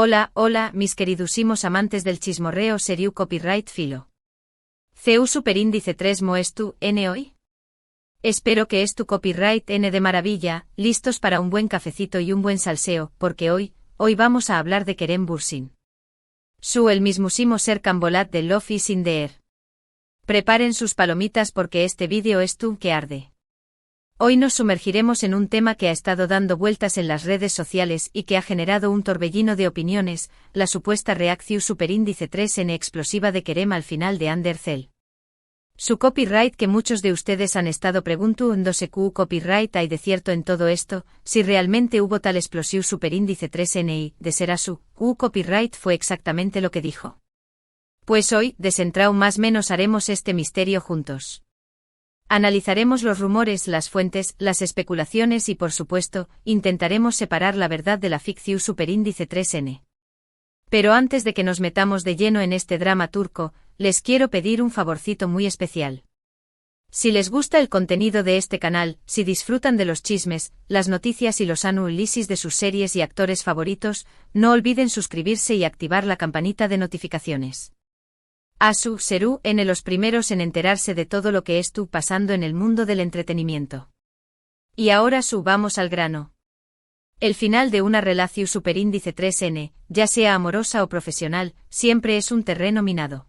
Hola, hola, mis queridísimos amantes del chismorreo seriu copyright filo. CU superíndice 3 moestu, N hoy. Espero que es tu copyright N de maravilla, listos para un buen cafecito y un buen salseo, porque hoy vamos a hablar de Kerem Bürsin. El mismísimo ser cambolat de Love is in the air. Preparen sus palomitas porque este vídeo es tu que arde. Hoy nos sumergiremos en un tema que ha estado dando vueltas en las redes sociales y que ha generado un torbellino de opiniones, la supuesta reacción superíndice 3N explosiva de Kerem al final de Undercell. Su copyright que muchos de ustedes han estado preguntándose qué copyright hay de cierto en todo esto, si realmente hubo tal explosión superíndice 3N y, de ser así, copyright fue exactamente lo que dijo. Pues hoy, descentrado más menos haremos este misterio juntos. Analizaremos los rumores, las fuentes, las especulaciones y por supuesto, intentaremos separar la verdad de la ficción superíndice 3N. Pero antes de que nos metamos de lleno en este drama turco, les quiero pedir un favorcito muy especial. Si les gusta el contenido de este canal, si disfrutan de los chismes, las noticias y los análisis de sus series y actores favoritos, no olviden suscribirse y activar la campanita de notificaciones. Serú en los primeros en enterarse de todo lo que estuvo pasando en el mundo del entretenimiento. Y ahora vamos al grano. El final de una relación superíndice 3N, ya sea amorosa o profesional, siempre es un terreno minado.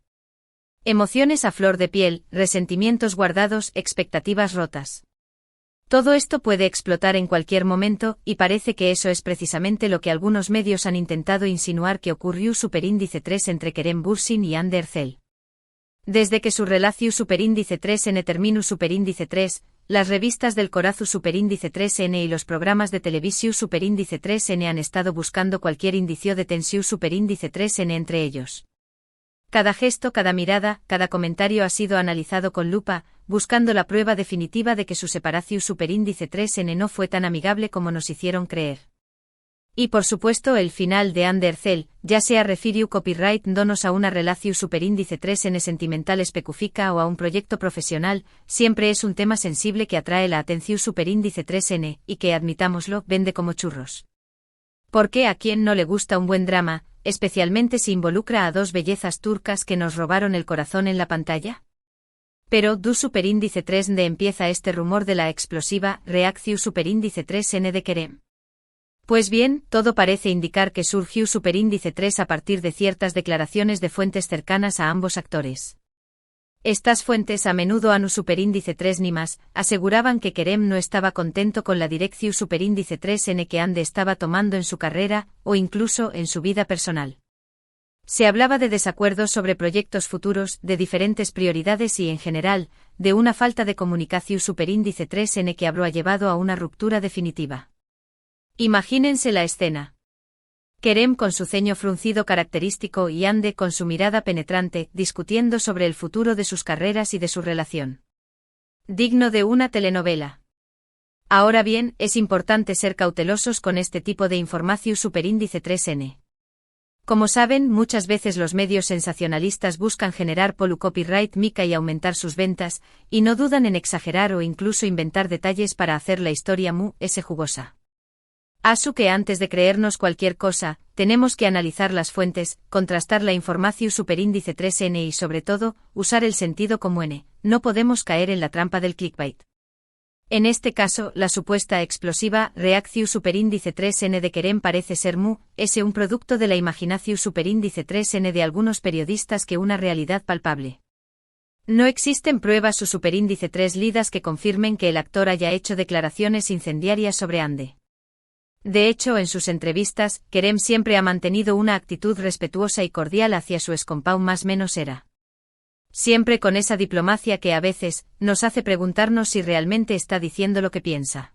Emociones a flor de piel, resentimientos guardados, expectativas rotas. Todo esto puede explotar en cualquier momento, y parece que eso es precisamente lo que algunos medios han intentado insinuar que ocurrió superíndice 3 entre Kerem Bürsin y Undercell. Desde que su relación superíndice 3N terminó superíndice 3, las revistas del corazón superíndice 3N y los programas de televisión superíndice 3N han estado buscando cualquier indicio de tensión superíndice 3N entre ellos. Cada gesto, cada mirada, cada comentario ha sido analizado con lupa, buscando la prueba definitiva de que su separación superíndice 3N no fue tan amigable como nos hicieron creer. Y por supuesto el final de Undercell, ya sea refirió copyright donos a una relación superíndice 3N sentimental específica o a un proyecto profesional, siempre es un tema sensible que atrae la atención superíndice 3N, y que, admitámoslo, vende como churros. ¿Por qué a quién no le gusta un buen drama, especialmente si involucra a dos bellezas turcas que nos robaron el corazón en la pantalla? Pero, ¿du superíndice 3N empieza este rumor de la explosiva reacción superíndice 3N de Kerem? Pues bien, todo parece indicar que surgió superíndice 3 a partir de ciertas declaraciones de fuentes cercanas a ambos actores. Estas fuentes a menudo anu superíndice 3 ni más, aseguraban que Kerem no estaba contento con la dirección superíndice 3N que Ande estaba tomando en su carrera, o incluso en su vida personal. Se hablaba de desacuerdos sobre proyectos futuros, de diferentes prioridades y en general, de una falta de comunicación superíndice 3N que habrá llevado a una ruptura definitiva. Imagínense la escena. Kerem con su ceño fruncido característico y Ande con su mirada penetrante, discutiendo sobre el futuro de sus carreras y de su relación. Digno de una telenovela. Ahora bien, es importante ser cautelosos con este tipo de información superíndice 3N. Como saben, muchas veces los medios sensacionalistas buscan generar copyright mica y aumentar sus ventas, y no dudan en exagerar o incluso inventar detalles para hacer la historia jugosa. Que antes de creernos cualquier cosa, tenemos que analizar las fuentes, contrastar la información superíndice 3N y sobre todo, usar el sentido común. No podemos caer en la trampa del clickbait. En este caso, la supuesta explosiva reacción superíndice 3N de Kerem parece ser un producto de la imaginación superíndice 3N de algunos periodistas que una realidad palpable. No existen pruebas su superíndice 3 lidas que confirmen que el actor haya hecho declaraciones incendiarias sobre Ande. De hecho, en sus entrevistas, Kerem siempre ha mantenido una actitud respetuosa y cordial hacia su excompau más menos era. Siempre con esa diplomacia que a veces nos hace preguntarnos si realmente está diciendo lo que piensa.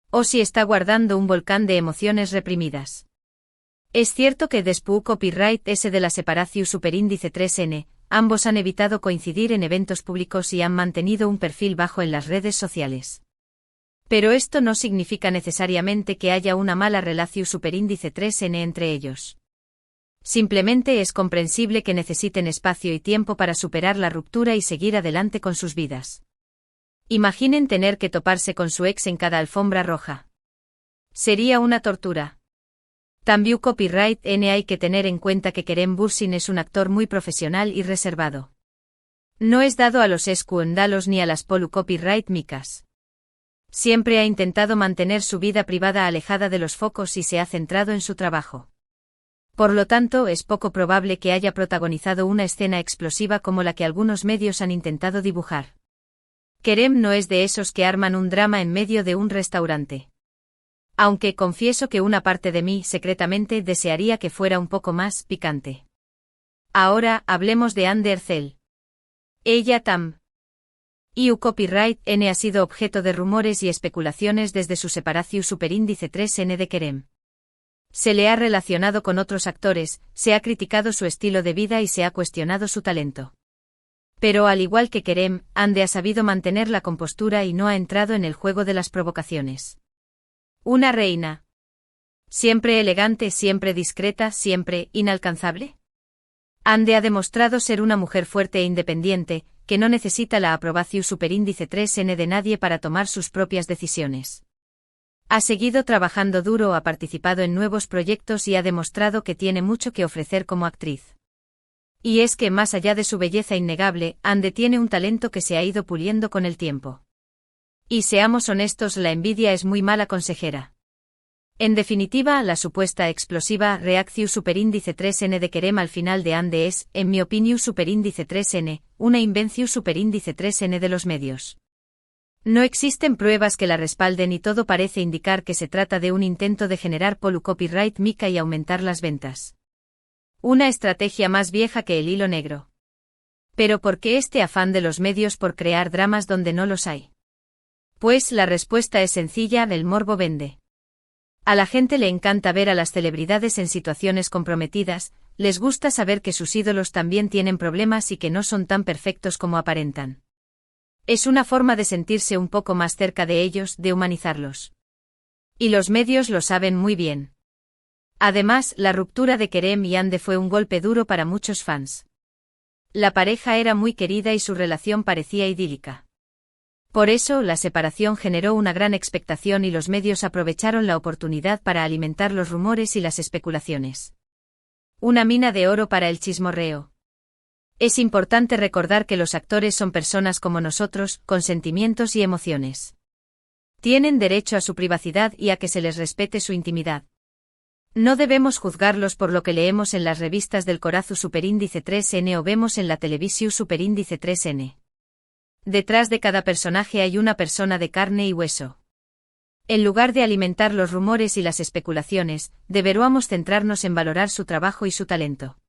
O si está guardando un volcán de emociones reprimidas. Es cierto que después copyright ese de la separación superíndice 3N, ambos han evitado coincidir en eventos públicos y han mantenido un perfil bajo en las redes sociales. Pero esto no significa necesariamente que haya una mala relación superíndice 3N entre ellos. Simplemente es comprensible que necesiten espacio y tiempo para superar la ruptura y seguir adelante con sus vidas. Imaginen tener que toparse con su ex en cada alfombra roja. Sería una tortura. También Copyright N hay que tener en cuenta que Kerem Bürsin es un actor muy profesional y reservado. No es dado a los escándalos ni a las copyright micas. Siempre ha intentado mantener su vida privada alejada de los focos y se ha centrado en su trabajo. Por lo tanto, es poco probable que haya protagonizado una escena explosiva como la que algunos medios han intentado dibujar. Kerem no es de esos que arman un drama en medio de un restaurante. Aunque confieso que una parte de mí secretamente desearía que fuera un poco más picante. Ahora, hablemos de Hande Erçel. Ella Copyright N ha sido objeto de rumores y especulaciones desde su separación superíndice 3N de Kerem. Se le ha relacionado con otros actores, se ha criticado su estilo de vida y se ha cuestionado su talento. Pero al igual que Kerem, Hande ha sabido mantener la compostura y no ha entrado en el juego de las provocaciones. Una reina. Siempre elegante, siempre discreta, siempre inalcanzable. Hande ha demostrado ser una mujer fuerte e independiente, que no necesita la aprobación superíndice 3N de nadie para tomar sus propias decisiones. Ha seguido trabajando duro, ha participado en nuevos proyectos y ha demostrado que tiene mucho que ofrecer como actriz. Y es que más allá de su belleza innegable, Hande tiene un talento que se ha ido puliendo con el tiempo. Y seamos honestos, la envidia es muy mala consejera. En definitiva, la supuesta explosiva reacción superíndice 3N de Kerem al final de Hande es, en mi opinión, superíndice 3N, una invención superíndice 3N de los medios. No existen pruebas que la respalden y todo parece indicar que se trata de un intento de generar copyright mica y aumentar las ventas. Una estrategia más vieja que el hilo negro. Pero ¿por qué este afán de los medios por crear dramas donde no los hay? Pues la respuesta es sencilla, el morbo vende. A la gente le encanta ver a las celebridades en situaciones comprometidas, les gusta saber que sus ídolos también tienen problemas y que no son tan perfectos como aparentan. Es una forma de sentirse un poco más cerca de ellos, de humanizarlos. Y los medios lo saben muy bien. Además, la ruptura de Kerem y Hande fue un golpe duro para muchos fans. La pareja era muy querida y su relación parecía idílica. Por eso, la separación generó una gran expectación y los medios aprovecharon la oportunidad para alimentar los rumores y las especulaciones. Una mina de oro para el chismorreo. Es importante recordar que los actores son personas como nosotros, con sentimientos y emociones. Tienen derecho a su privacidad y a que se les respete su intimidad. No debemos juzgarlos por lo que leemos en las revistas del corazón superíndice 3N o vemos en la televisión superíndice 3N. Detrás de cada personaje hay una persona de carne y hueso. En lugar de alimentar los rumores y las especulaciones, deberíamos centrarnos en valorar su trabajo y su talento.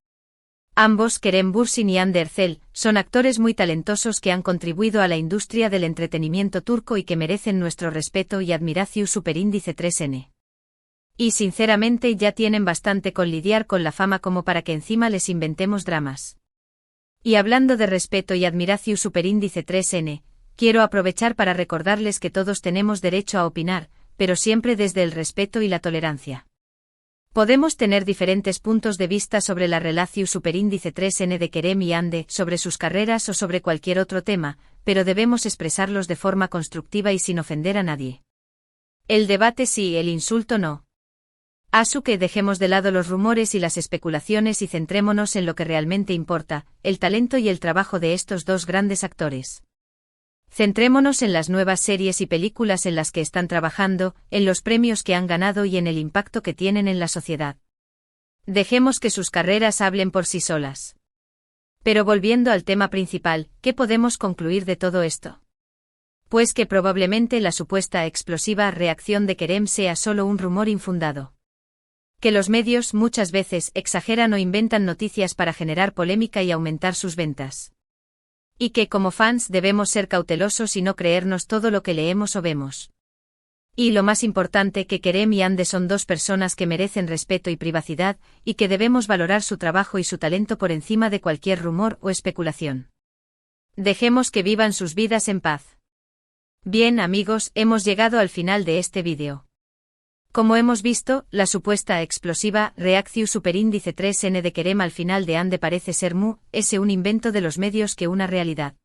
Ambos, Kerem Bürsin y Hande Erçel, son actores muy talentosos que han contribuido a la industria del entretenimiento turco y que merecen nuestro respeto y admiración superíndice 3N. Y sinceramente ya tienen bastante con lidiar con la fama como para que encima les inventemos dramas. Y hablando de respeto y admiración superíndice 3N, quiero aprovechar para recordarles que todos tenemos derecho a opinar, pero siempre desde el respeto y la tolerancia. Podemos tener diferentes puntos de vista sobre la relación superíndice 3N de Kerem y Hande, sobre sus carreras o sobre cualquier otro tema, pero debemos expresarlos de forma constructiva y sin ofender a nadie. El debate sí, el insulto no. Asu que dejemos de lado los rumores y las especulaciones y centrémonos en lo que realmente importa, el talento y el trabajo de estos dos grandes actores. Centrémonos en las nuevas series y películas en las que están trabajando, en los premios que han ganado y en el impacto que tienen en la sociedad. Dejemos que sus carreras hablen por sí solas. Pero volviendo al tema principal, ¿qué podemos concluir de todo esto? Pues que probablemente la supuesta explosiva reacción de Kerem sea solo un rumor infundado. Que los medios muchas veces exageran o inventan noticias para generar polémica y aumentar sus ventas. Y que como fans debemos ser cautelosos y no creernos todo lo que leemos o vemos. Y lo más importante, que Kerem y Hande son dos personas que merecen respeto y privacidad, y que debemos valorar su trabajo y su talento por encima de cualquier rumor o especulación. Dejemos que vivan sus vidas en paz. Bien amigos, hemos llegado al final de este vídeo. Como hemos visto, la supuesta explosiva reacción superíndice 3N de Kerem al final de Hande parece ser es un invento de los medios que una realidad.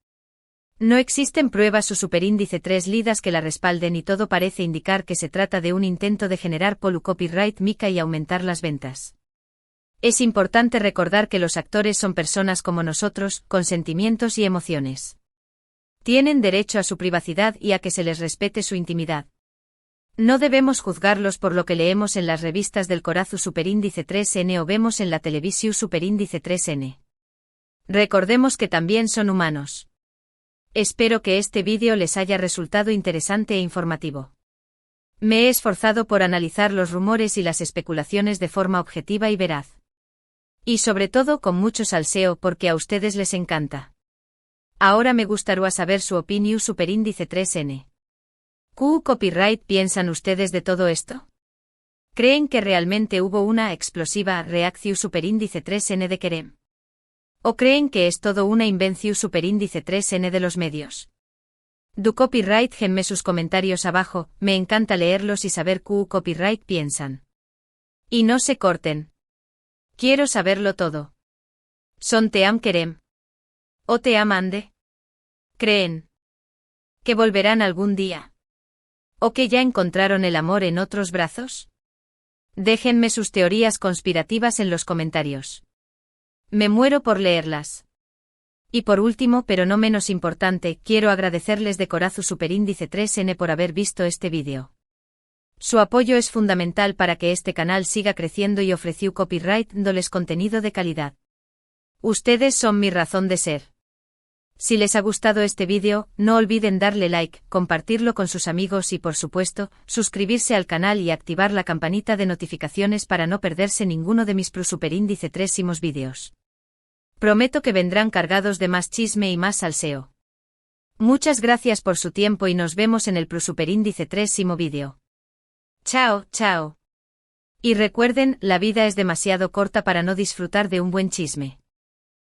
No existen pruebas su superíndice 3 lidas que la respalden y todo parece indicar que se trata de un intento de generar copyright mica y aumentar las ventas. Es importante recordar que los actores son personas como nosotros, con sentimientos y emociones. Tienen derecho a su privacidad y a que se les respete su intimidad. No debemos juzgarlos por lo que leemos en las revistas del Corazu superíndice 3N o vemos en la televisión superíndice 3N. Recordemos que también son humanos. Espero que este vídeo les haya resultado interesante e informativo. Me he esforzado por analizar los rumores y las especulaciones de forma objetiva y veraz. Y sobre todo con mucho salseo porque a ustedes les encanta. Ahora me gustaría saber su opinión superíndice 3N. ¿Qué copyright piensan ustedes de todo esto? ¿Creen que realmente hubo una explosiva reacción superíndice 3N de Kerem? ¿O creen que es todo una invención superíndice 3N de los medios? Du copyright genme sus comentarios abajo, me encanta leerlos y saber qué copyright piensan. Y no se corten. Quiero saberlo todo. ¿Son te am Kerem? ¿O te am Ande? ¿Creen que volverán algún día? ¿O que ya encontraron el amor en otros brazos? Déjenme sus teorías conspirativas en los comentarios. Me muero por leerlas. Y por último, pero no menos importante, quiero agradecerles de Corazu superíndice 3N por haber visto este vídeo. Su apoyo es fundamental para que este canal siga creciendo y ofreció copyright dándoles contenido de calidad. Ustedes son mi razón de ser. Si les ha gustado este vídeo, no olviden darle like, compartirlo con sus amigos y por supuesto, suscribirse al canal y activar la campanita de notificaciones para no perderse ninguno de mis superíndice 3 vídeos. Prometo que vendrán cargados de más chisme y más salseo. Muchas gracias por su tiempo y nos vemos en el superíndice 3 vídeo. Chao, chao. Y recuerden, la vida es demasiado corta para no disfrutar de un buen chisme.